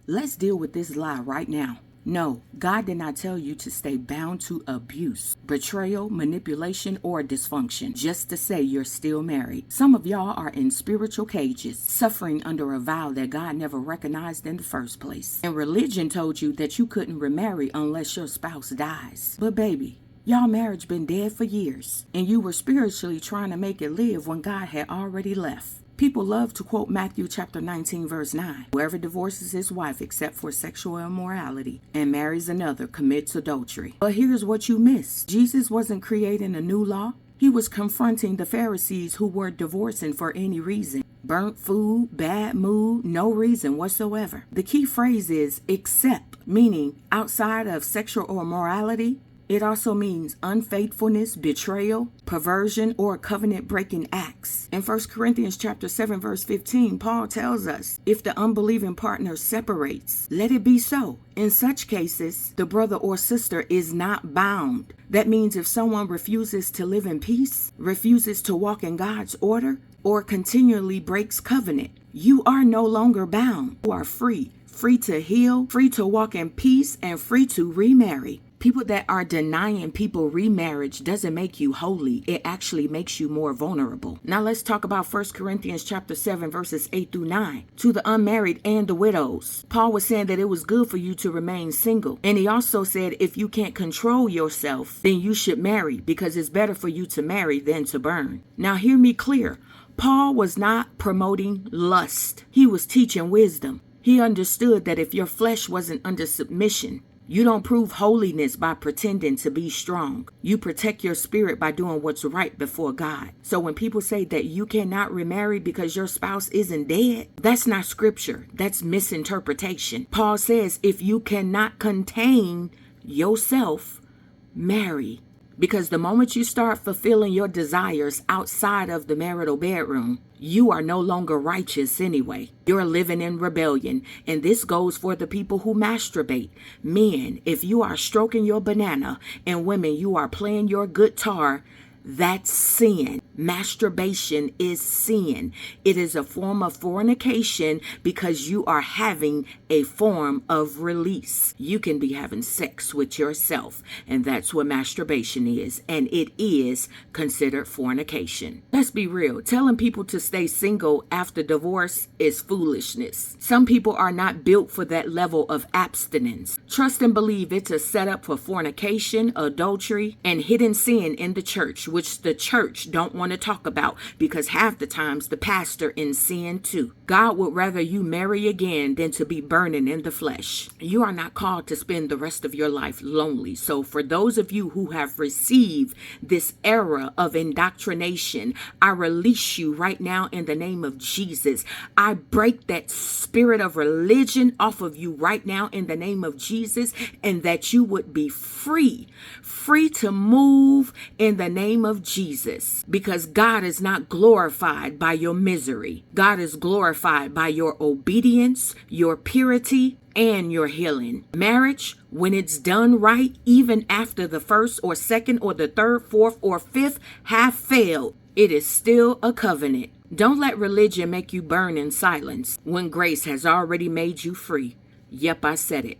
Let's deal with this lie right now. No, God did not tell you to stay bound to abuse, betrayal, manipulation, or dysfunction just to say you're still married. Some of y'all are in spiritual cages, suffering under a vow that God never recognized in the first place. And religion told you that you couldn't remarry unless your spouse dies. But baby, y'all marriage been dead for years, and you were spiritually trying to make it live when God had already left. People love to quote Matthew chapter 19 verse 9. Whoever divorces his wife except for sexual immorality and marries another commits adultery. But here's what you missed. Jesus wasn't creating a new law. He was confronting the Pharisees who were divorcing for any reason. Burnt food, bad mood, no reason whatsoever. The key phrase is except, meaning outside of sexual immorality. It also means unfaithfulness, betrayal, perversion, or covenant-breaking acts. In 1 Corinthians chapter 7, verse 15, Paul tells us, if the unbelieving partner separates, let it be so. In such cases, the brother or sister is not bound. That means if someone refuses to live in peace, refuses to walk in God's order, or continually breaks covenant, you are no longer bound. You are free. Free to heal, free to walk in peace, and free to remarry. People that are denying people remarriage doesn't make you holy. It actually makes you more vulnerable. Now let's talk about 1 Corinthians chapter 7 verses 8 through 9. To the unmarried and the widows. Paul was saying that it was good for you to remain single. And he also said if you can't control yourself, then you should marry because it's better for you to marry than to burn. Now hear me clear. Paul was not promoting lust. He was teaching wisdom. He understood that if your flesh wasn't under submission, you don't prove holiness by pretending to be strong. You protect your spirit by doing what's right before God. So when people say that you cannot remarry because your spouse isn't dead, that's not scripture. That's misinterpretation. Paul says if you cannot contain yourself, marry. Because the moment you start fulfilling your desires outside of the marital bedroom, you are no longer righteous anyway. You're living in rebellion. And this goes for the people who masturbate. Men, if you are stroking your banana, and women, you are playing your guitar, that's sin. Masturbation is sin. It is a form of fornication because you are having a form of release. You can be having sex with yourself, and that's what masturbation is, and it is considered fornication. Let's be real. Telling people to stay single after divorce is foolishness. Some people are not built for that level of abstinence. Trust and believe it's a setup for fornication, adultery, and hidden sin in the church, which the church don't want to talk about because half the times the pastor in sin too. God would rather you marry again than to be burning in the flesh. You are not called to spend the rest of your life lonely. So for those of you who have received this era of indoctrination, I release you right now in the name of Jesus. I break that spirit of religion off of you right now in the name of Jesus, and that you would be free to move in the name of Jesus, because God is not glorified by your misery. God is glorified by your obedience, your purity, and your healing. Marriage, when it's done right, even after the first or second or the third, fourth or fifth have failed, it is still a covenant. Don't let religion make you burn in silence when grace has already made you free. Yep, I said it.